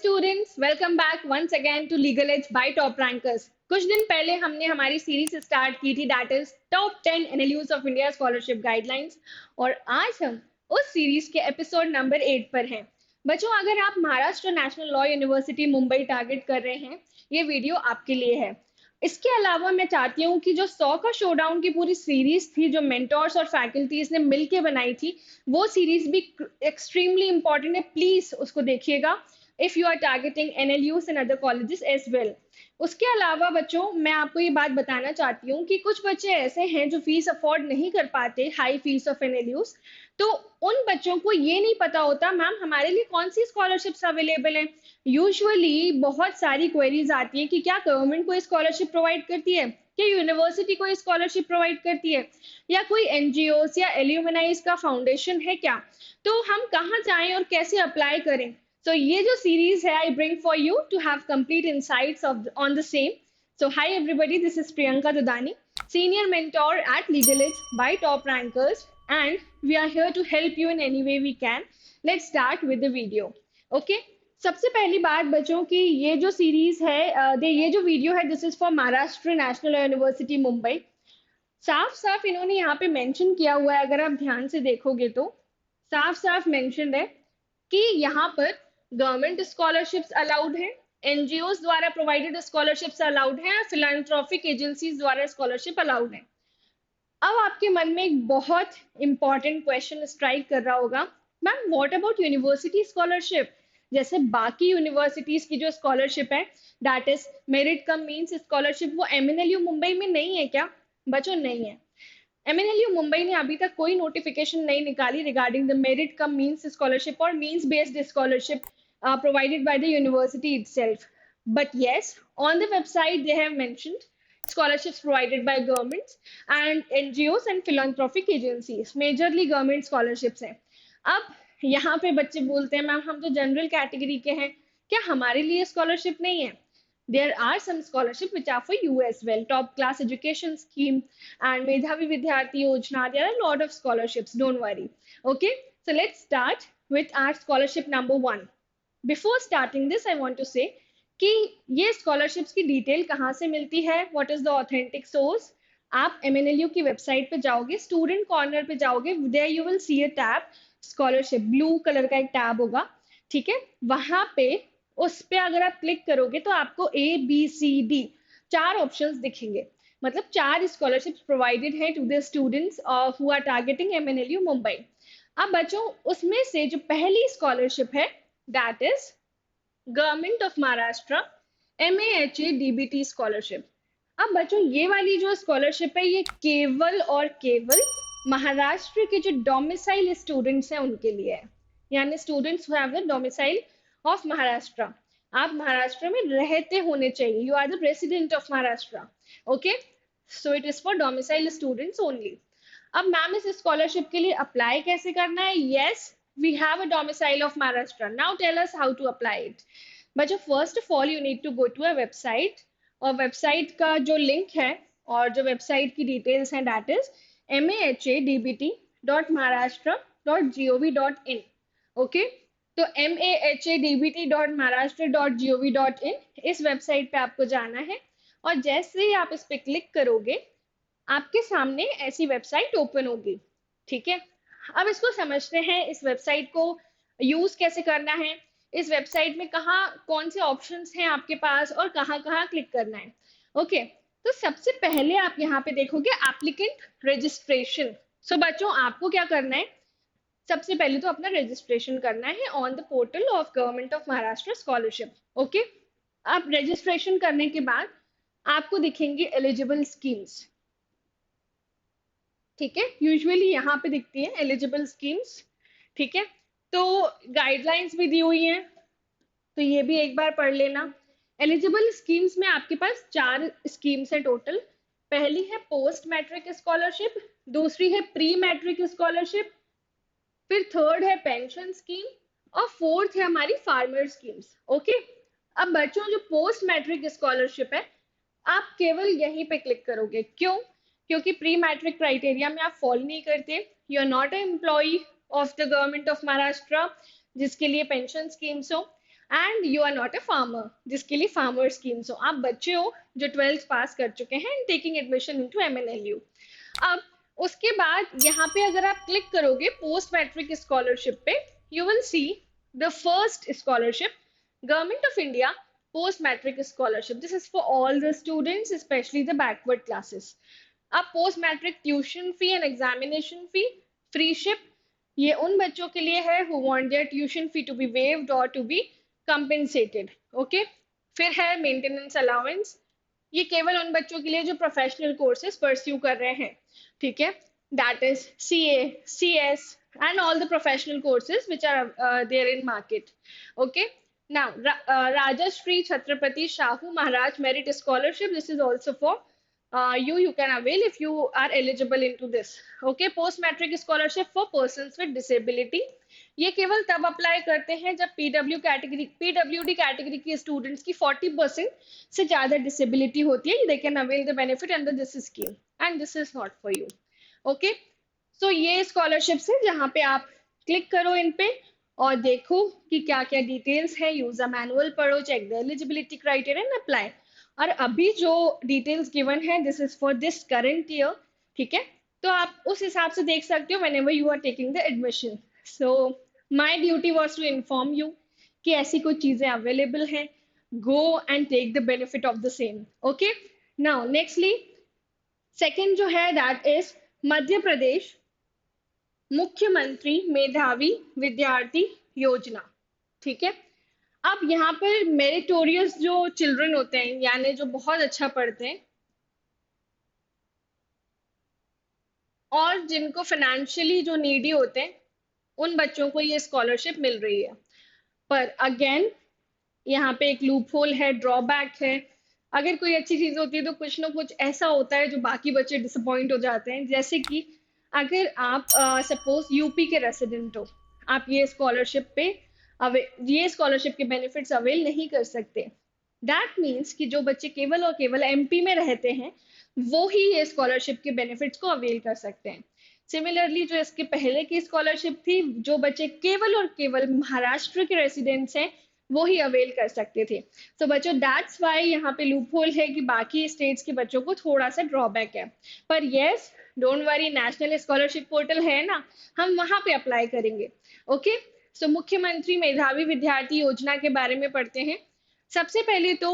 Students, welcome back once again to Legal Edge by Top Rankers. कुछ दिन पहले हमने हमारी सीरीज स्टार्ट की थी, that is top 10 NLUs of India scholarship guidelines. और आज हम उस सीरीज के एपिसोड नंबर 8 पर हैं। बच्चों, अगर आप Maharashtra national law university Mumbai target कर रहे हैं, ये वीडियो आपके लिए है। इसके अलावा मैं चाहती हूँ कि जो 100 का शोडाउन की पूरी सीरीज थी, जो मेंटोर्स और फैकल्टीज ने मिलके बनाई थी, वो सीरीज भी एक्सट्रीमली इंपॉर्टेंट है। प्लीज उसको देखिएगा if you are targeting NLUs and other colleges as well। उसके अलावा बच्चों, मैं आपको ये बात बताना चाहती हूँ कि कुछ बच्चे ऐसे हैं जो फीस अफोर्ड नहीं कर पाते, हाई फीस ऑफ NLUs। तो उन बच्चों को ये नहीं पता होता, मैम हमारे लिए कौन सी स्कॉलरशिप्स अवेलेबल हैं। यूजुअली बहुत सारी क्वेरीज आती है कि क्या गवर्नमेंट कोई स्कॉलरशिप प्रोवाइड करती है, क्या यूनिवर्सिटी कोई स्कॉलरशिप प्रोवाइड करती है, या कोई एनजीओस या एल्यूमिनाइज का फाउंडेशन है क्या। तो हम कहाँ जाएं और कैसे अप्लाई करें। So ये जो series है, I bring for you to have complete insights on the same. So hi everybody, this is Priyanka Dudani, senior mentor at Legal Edge by Top Rankers, and we are here to help you in any way we can. Let's start with the video. Okay. सबसे पहली बात बच्चों की, ये जो series है, ये जो वीडियो है, this is for Maharashtra national university Mumbai. साफ साफ इन्होंने यहाँ पे मेंशन किया हुआ है, अगर आप ध्यान से देखोगे तो साफ साफ मेंशन है कि यहाँ पर गवर्नमेंट स्कॉलरशिप्स अलाउड है, एनजीओस द्वारा प्रोवाइडेड स्कॉलरशिप्स अलाउड है, फिलांथ्रोपिक एजेंसीज द्वारा स्कॉलरशिप अलाउड है। अब आपके मन में एक बहुत इंपॉर्टेंट क्वेश्चन स्ट्राइक कर रहा होगा, ma'am what about university scholarship. जैसे बाकी यूनिवर्सिटीज की जो स्कॉलरशिप है, that is merit cum means scholarship, वो एमएनएलयू मुंबई में नहीं है क्या। बच्चों नहीं है। एमएनएलयू मुंबई ने अभी तक कोई नोटिफिकेशन नहीं निकाली regarding the merit cum means scholarship और means based scholarship provided by the university itself. But yes, on the website they have mentioned scholarships provided by governments and NGOs and philanthropic agencies. Majorly government scholarships हैं। अब यहाँ पे बच्चे बोलते हैं, ma'am हम तो जनरल कैटेगरी के हैं, क्या हमारे लिए स्कॉलरशिप नहीं है। There are some scholarships which are for you as well. Top class education scheme and Medhavi Vidyarthi Yojana. There are a lot of scholarships. Don't worry. Okay. So let's start with our scholarship number 1. Before starting this I want to say कि ये scholarships की detail कहाँ से मिलती है, what is the authentic source. आप एमएनएलयू की website पे जाओगे, स्टूडेंट कॉर्नर पे जाओगे, there you will see a tab scholarship, blue colour का एक टैब होगा, ठीक है। वहां पे उस पे अगर आप क्लिक करोगे तो आपको ABCD 4 ऑप्शंस दिखेंगे। मतलब 4 स्कॉलरशिप्स प्रोवाइडेड है to the students who are targeting MNLU Mumbai. अब बच्चों, उसमें से जो पहली स्कॉलरशिप है, that is government of Maharashtra MAHA DBT scholarship. अब बच्चों, ये वाली जो स्कॉलरशिप है, ये केवल और केवल महाराष्ट्र के जो डोमिसाइल स्टूडेंट्स हैं उनके लिए है, यानी students who have the domicile of Maharashtra. आप महाराष्ट्र में रहते होने चाहिए, you are the resident of Maharashtra. Okay, so it is for domicile students only. अब मैम इस स्कॉलरशिप के लिए अप्लाई कैसे करना है। Yes, we have a domicile of Maharashtra. Now tell us how to apply it. But first of all, you need to go to a website, और website का जो लिंक है और जो वेबसाइट की डिटेल्स हैं, दैट इज mahadbt.maharashtra.gov.in। ओके, तो mahadbt.maharashtra.gov.in इस वेबसाइट पे आपको जाना है, और जैसे ही आप इस पे क्लिक करोगे आपके सामने ऐसी वेबसाइट ओपन होगी, ठीक है। अब इसको समझते हैं, इस वेबसाइट को यूज कैसे करना है, इस वेबसाइट में कहाँ कौन से ऑप्शंस हैं आपके पास और कहाँ कहाँ क्लिक करना है। ओके, तो सबसे पहले आप यहाँ पे देखोगे एप्लीकेंट रजिस्ट्रेशन। सो बच्चों, आपको क्या करना है, सबसे पहले तो अपना रजिस्ट्रेशन करना है on the portal of government of Maharashtra scholarship. Okay, अब रजिस्ट्रेशन करने के बाद आपको दिखेंगे एलिजिबल स्कीम्स, ठीक है। यूजुअली यहाँ पे दिखती है एलिजिबल स्कीम्स, ठीक है। तो गाइडलाइंस भी दी हुई हैं, तो ये भी एक बार पढ़ लेना। एलिजिबल स्कीम्स में आपके पास 4 स्कीम्स है टोटल। पहली है पोस्ट मैट्रिक स्कॉलरशिप, दूसरी है प्री मैट्रिक स्कॉलरशिप, फिर थर्ड है पेंशन स्कीम, और फोर्थ है हमारी फार्मर स्कीम्स। ओके, अब बच्चों, जो पोस्ट मैट्रिक स्कॉलरशिप है, आप केवल यहीं पे क्लिक करोगे। क्यों? क्योंकि प्री मैट्रिक क्राइटेरिया में आप फॉलो नहीं करते, you are not a employee of the government of Maharashtra जिसके लिए पेंशन स्कीम्स हो। And you are not a farmer, जिसके लिए फार्मर स्कीम्स हो, आप बच्चे हो जो 12th पास कर चुके हैं and taking admission into MNLU। अब उसके बाद यहाँ पे अगर आप क्लिक करोगे पोस्ट मैट्रिक स्कॉलरशिप पे, you will see the first scholarship, government of India post matric scholarship. This is for all the students, specially the backward classes. अब post matric tuition fee and examination fee freeship, ये उन बच्चों के लिए है who want their tuition fee to be waived और to be compensated. Okay, फिर है मेंटेनेंस अलाउंस, ये केवल उन बच्चों के लिए जो प्रोफेशनल कोर्सेज परस्यू कर रहे हैं, ठीक है, that is CA, CS and all the professional courses which are there in market. Okay, now Rajashri Chhatrapati Shahu Maharaj Merit Scholarship, this is also for you can avail if you are eligible into this. Okay, post matric scholarship for persons with disability, ये केवल तब apply करते हैं जब PWD category के students की 40% से ज्यादा डिसेबिलिटी होती है, they can avail the benefit under this scheme and this is not for you. Okay, so ये स्कॉलरशिप्स है जहाँ पे आप क्लिक करो इन पे और देखो कि क्या क्या डिटेल्स है, यूजर मैनुअल पढ़ो, check the eligibility criteria and apply. और अभी जो डिटेल्स गिवन है this is for this current year, ठीक है, तो आप उस हिसाब से देख सकते हो whenever you are taking the admission. So my duty was to inform you कि ऐसी कुछ चीजें अवेलेबल हैं, go and take the benefit of the same. Okay, now nextly second जो है दैट इज मध्य प्रदेश मुख्यमंत्री मेधावी विद्यार्थी योजना, ठीक है। अब यहाँ पर मेरिटोरियस जो चिल्ड्रन होते हैं, यानी जो बहुत अच्छा पढ़ते हैं और जिनको फाइनेंशियली जो नीडी होते हैं, उन बच्चों को ये स्कॉलरशिप मिल रही है। पर अगेन यहाँ पे एक लूप होल है, ड्रॉबैक है। अगर कोई अच्छी चीज होती है तो कुछ ना कुछ ऐसा होता है जो बाकी बच्चे डिसअपॉइंट हो जाते हैं। जैसे कि अगर आप सपोज यूपी के रेसिडेंट हो, आप ये स्कॉलरशिप के बेनिफिट्स अवेल नहीं कर सकते। दैट मीन्स कि जो बच्चे केवल और केवल MP में रहते हैं वो ही ये स्कॉलरशिप के बेनिफिट्स को अवेल कर सकते हैं। सिमिलरली जो इसके पहले की स्कॉलरशिप थी, जो बच्चे केवल और केवल महाराष्ट्र के रेसिडेंट्स हैं वो ही अवेल कर सकते थे। तो बच्चों दैट्स वाई यहाँ पे लूप होल है कि बाकी स्टेट्स के बच्चों को थोड़ा सा ड्रॉबैक है। पर yes, don't worry, national scholarship portal है ना, हम वहां पे अप्लाई करेंगे। ओके, सो मुख्यमंत्री मेधावी विद्यार्थी योजना के बारे में पढ़ते हैं। सबसे पहले तो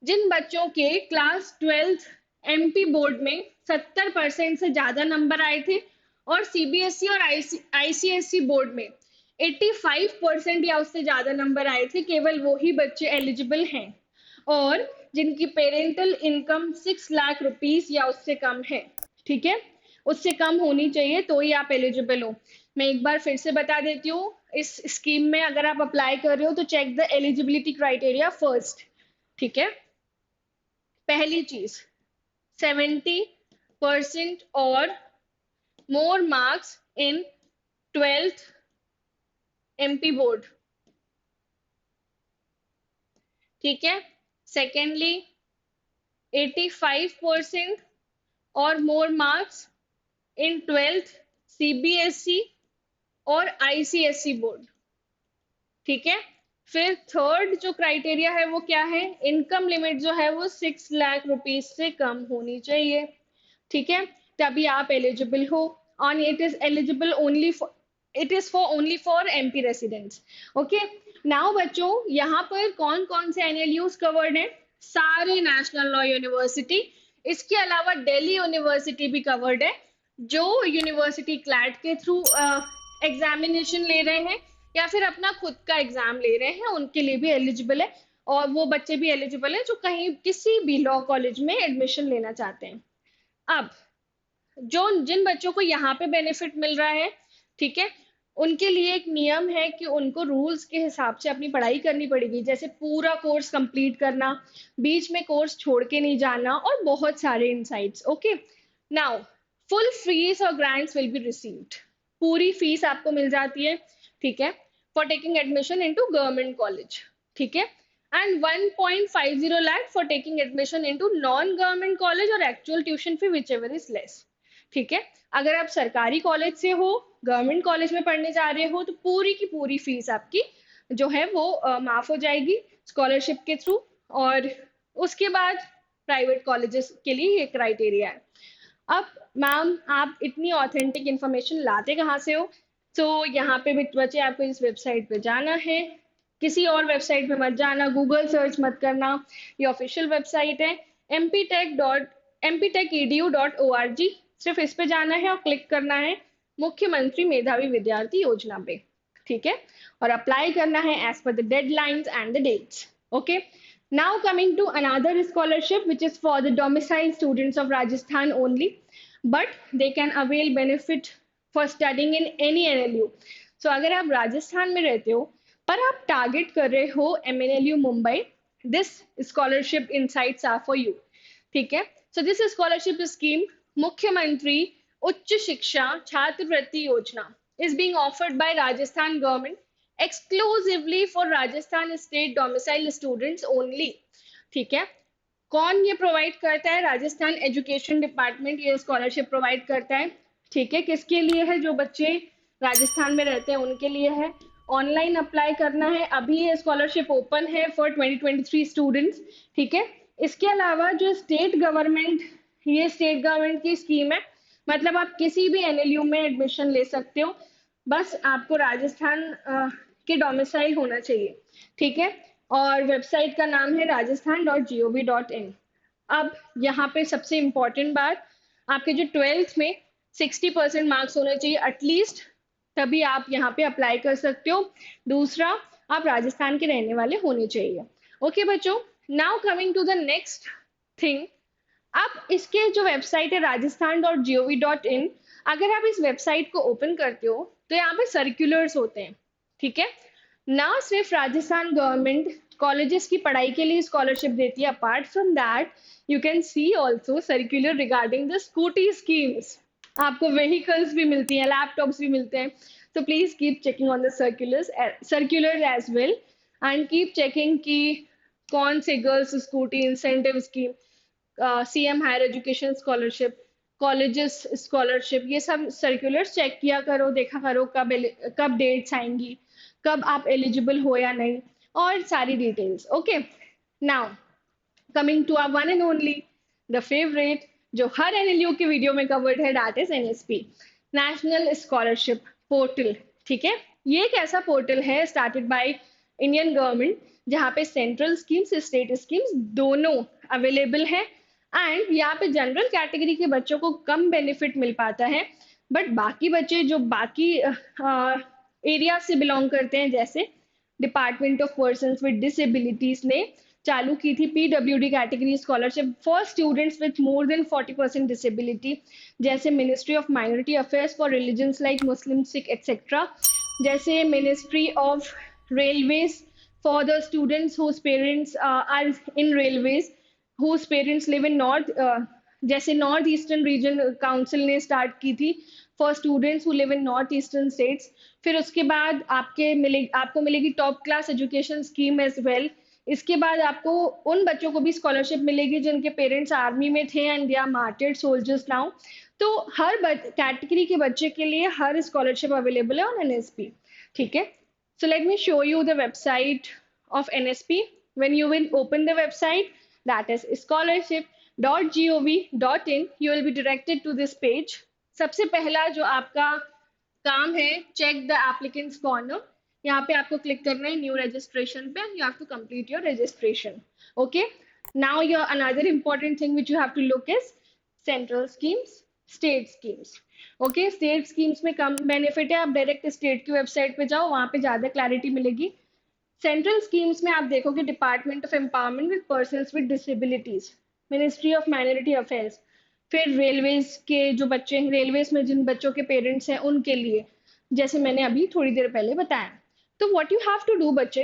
जिन बच्चों के क्लास 12th MP बोर्ड में 70% से ज्यादा नंबर आए थे और CBSE और ICSE बोर्ड में 85% या उससे ज्यादा नंबर आए थे, केवल वो ही बच्चे एलिजिबल हैं। और जिनकी पेरेंटल इनकम 6 लाख रुपीस या उससे कम है, ठीक है, उससे कम होनी चाहिए तो ही आप एलिजिबल हो। मैं एक बार फिर से बता देती हूँ, इस स्कीम में अगर आप अप्लाई कर रहे हो तो check the eligibility criteria first, ठीक है। पहली चीज 70% और more marks in 12th MP board, ठीक है। सेकेंडली 85% और more marks in 12th CBSE और ICSE बोर्ड, ठीक है। फिर थर्ड जो क्राइटेरिया है वो क्या है, इनकम लिमिट जो है वो 6 लाख रुपीस से कम होनी चाहिए, ठीक है, तभी आप एलिजिबल हो। और it is eligible only for, it is for only for MP residents. Okay, now बच्चों यहाँ पर कौन कौन से NLUs कवर्ड है, सारे नेशनल लॉ यूनिवर्सिटी, इसके अलावा दिल्ली यूनिवर्सिटी भी कवर्ड है। जो यूनिवर्सिटी क्लैट के थ्रू एग्जामिनेशन ले रहे हैं या फिर अपना खुद का एग्जाम ले रहे हैं, उनके लिए भी एलिजिबल है। और वो बच्चे भी एलिजिबल है जो कहीं किसी भी लॉ कॉलेज में एडमिशन लेना चाहते हैं। अब जो जिन बच्चों को यहाँ पे बेनिफिट मिल रहा है, ठीक है, उनके लिए एक नियम है कि उनको रूल्स के हिसाब से अपनी पढ़ाई करनी पड़ेगी, जैसे पूरा कोर्स कंप्लीट करना, बीच में कोर्स छोड़ के नहीं जाना और बहुत सारे insights. Okay, now full fees और ग्रांट्स विल बी रिसीव्ड, पूरी फीस आपको मिल जाती है, ठीक है, for taking admission into government college, ठीक है, and 1.50 lakh for taking admission into non government college और actual tuition fee whichever is less, ठीक है। अगर आप सरकारी कॉलेज से हो, गवर्नमेंट कॉलेज में पढ़ने जा रहे हो तो पूरी की पूरी फीस आपकी जो है वो माफ हो जाएगी स्कॉलरशिप के थ्रू। और उसके बाद प्राइवेट कॉलेजेस के लिए ये क्राइटेरिया है। अब मैम आप इतनी ऑथेंटिक इंफॉर्मेशन लाते कहाँ से हो? तो यहाँ पे भी बच्चे आपको इस वेबसाइट पे जाना है, किसी और वेबसाइट पे मत जाना, गूगल सर्च मत करना, ये ऑफिशियल वेबसाइट है mptech.edu.org। सिर्फ इस पे जाना है और क्लिक करना है मुख्यमंत्री मेधावी विद्यार्थी योजना पे, ठीक है, और अप्लाई करना है as per the deadlines and the dates. Okay, now coming to another scholarship which is for the domicile students of Rajasthan only, but they can avail benefit for studying in any NLU। so अगर आप राजस्थान में रहते हो पर आप target कर रहे हो MNLU Mumbai, this scholarship insights are for you, ठीक है। सो दिस स्कॉलरशिप स्कीम मुख्यमंत्री उच्च शिक्षा छात्रवृत्ति योजना is being offered by Rajasthan government exclusively for Rajasthan state domicile students only, ठीक है। कौन ये प्रोवाइड करता है? राजस्थान एजुकेशन डिपार्टमेंट ये स्कॉलरशिप प्रोवाइड करता है, ठीक है। किसके लिए है? जो बच्चे राजस्थान में रहते हैं उनके लिए है। ऑनलाइन अप्लाई करना है, अभी ये स्कॉलरशिप ओपन है फॉर 2023 स्टूडेंट्स, ठीक है। इसके अलावा जो स्टेट गवर्नमेंट, ये स्टेट गवर्नमेंट की स्कीम है, मतलब आप किसी भी NLU में एडमिशन ले सकते हो, बस आपको राजस्थान के डोमिसाइल होना चाहिए, ठीक है। और वेबसाइट का नाम है rajasthan.gov.in। अब यहाँ पे सबसे इम्पोर्टेंट बात, आपके जो 12th में 60% मार्क्स होने चाहिए एटलीस्ट, तभी आप यहाँ पे अप्लाई कर सकते हो। दूसरा, आप राजस्थान के रहने वाले होने चाहिए। ओके बच्चों, now coming to the next thing. अब इसके जो वेबसाइट है rajasthan.gov.in, अगर आप इस वेबसाइट को ओपन करते हो तो यहाँ पे सर्कुलर्स होते हैं, ठीक है। ना सिर्फ राजस्थान गवर्नमेंट कॉलेजेस की पढ़ाई के लिए स्कॉलरशिप देती है, apart from that you can see also circular regarding the scooty schemes. आपको व्हीकल्स भी मिलती हैं, लैपटॉप्स भी मिलते हैं। तो please keep checking on the circulars as well, and keep checking कि कौन से girls scooty incentive scheme, CM higher education scholarship, colleges scholarship, ये सब सर्कुलर्स चेक किया करो, देखा करो कब डेट्स आएंगी, कब आप एलिजिबल हो या नहीं, और सारी details. Okay, now coming to our one and only the favourite, जो हर NLU की वीडियो में कवर्ड है, that is NSP, national scholarship portal, ठीक है। ये एक ऐसा पोर्टल है स्टार्टेड बाय इंडियन गवर्नमेंट, जहाँ पे सेंट्रल स्कीम्स स्टेट स्कीम्स दोनों अवेलेबल है, एंड यहाँ पे जनरल कैटेगरी के बच्चों को कम बेनिफिट मिल पाता है, बट बाकी बच्चे जो बाकी एरिया से बिलोंग करते हैं, जैसे department of persons with disabilities ने चालू की थी PWD category scholarship for students with more than 40% disability, जैसे ministry of minority affairs for religions like Muslim, Sikh etcetera, जैसे ministry of railways for the students whose parents are in railways whose parents live in north, जैसे north eastern region council ने start की थी for students who live in north eastern states. फिर उसके बाद आपको मिलेगी top class education scheme as well. इसके बाद आपको उन बच्चों को भी स्कॉलरशिप मिलेगी जिनके पेरेंट्स आर्मी में थे and they are martyred soldiers now. तो हर कैटेगरी के बच्चे के लिए हर स्कॉलरशिप अवेलेबल है ऑन NSP, ठीक है। So let me show you the website of NSP। When you will open the website, that is scholarship.gov.in, you will be directed to this page। सबसे पहला जो आपका काम है, चेक द एप्लीकेंट्स कॉर्नर, यहाँ पे आपको क्लिक करना है न्यू रजिस्ट्रेशन पे, you have to complete your registration. Okay, now your another important thing which you have to look is central schemes, state schemes. Okay, state schemes में कम benefit है, आप डायरेक्ट स्टेट की website पे जाओ, वहाँ पे ज्यादा क्लैरिटी मिलेगी। सेंट्रल स्कीम्स में आप देखोगे department of empowerment with persons with disabilities, ministry of minority affairs, फिर रेलवेज के जो बच्चे हैं, रेलवेज में जिन बच्चों के पेरेंट्स हैं उनके लिए, जैसे मैंने अभी थोड़ी देर पहले बताया। तो what you have to do बच्चे,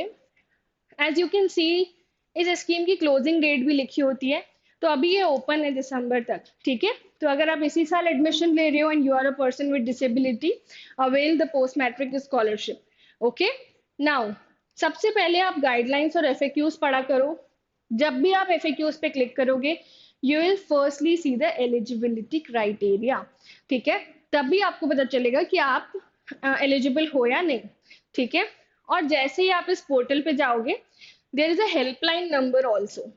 एज यू कैन सी इस स्कीम की क्लोजिंग डेट भी लिखी होती है, तो अभी ये ओपन है दिसंबर तक, ठीक है। तो अगर आप इसी साल एडमिशन ले रहे हो and you are a person with disability, avail the post matric scholarship. Okay, now सबसे पहले आप गाइडलाइंस और FAQs पढ़ा करो। जब भी आप FAQs पे क्लिक करोगे, you will firstly see the eligibility criteria, ठीक है। तभी आपको पता चलेगा कि आप एलिजिबल हो या नहीं, ठीक है। और जैसे ही आप इस पोर्टल पे जाओगे, there is a helpline number also.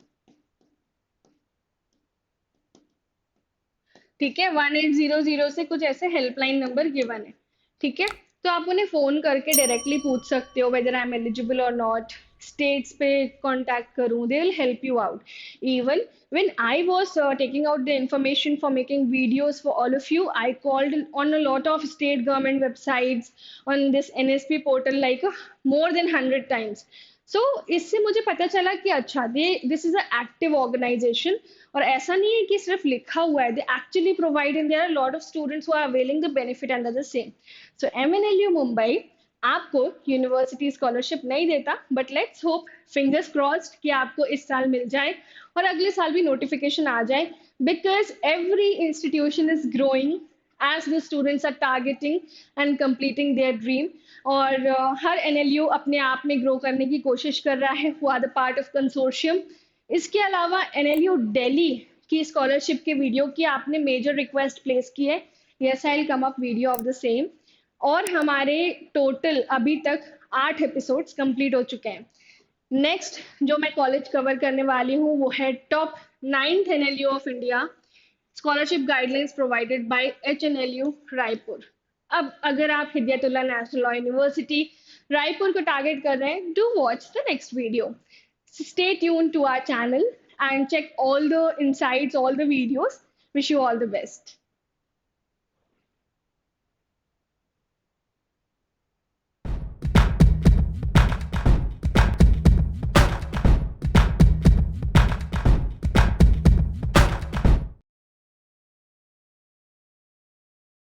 ठीक है, 1800 से कुछ ऐसे हेल्पलाइन नंबर गिवन है। ठीक है, तो आप उन्हें फोन करके डायरेक्टली पूछ सकते हो वेदर आई एम एलिजिबल और नॉट, स्टेट्स पे कांटेक्ट करूं, they will help you out. Even when I was taking out the information for making videos for all of you, I called on a lot of state government websites on this NSP portal like more than 100 times. So इससे मुझे पता चला कि अच्छा they this is a active organisation, और ऐसा नहीं है कि सिर्फ लिखा हुआ है, they actually provide and there are lot of students who are availing the benefit under the same. So MNLU Mumbai आपको यूनिवर्सिटी स्कॉलरशिप नहीं देता, but let's hope, fingers crossed, कि आपको इस साल मिल जाए और अगले साल भी नोटिफिकेशन आ जाए, because every institution is growing as the students are targeting and completing their dream। और हर एनएलयू अपने आप में ग्रो करने की कोशिश कर रहा है, who are the part of consortium. इसके अलावा एनएलयू दिल्ली की स्कॉलरशिप के वीडियो की आपने मेजर रिक्वेस्ट प्लेस की है, yes I will come up video of the same. और हमारे टोटल अभी तक 8 एपिसोड्स कंप्लीट हो चुके हैं। नेक्स्ट जो मैं कॉलेज कवर करने वाली हूँ वो है top 9th NLU of India, scholarship guidelines provided by HNLU Raipur. अब अगर आप Hidayatullah national law university Raipur को टारगेट कर रहे हैं, do watch the next video, stay tuned to our channel and check all the insights, all the videos. Wish you all the best.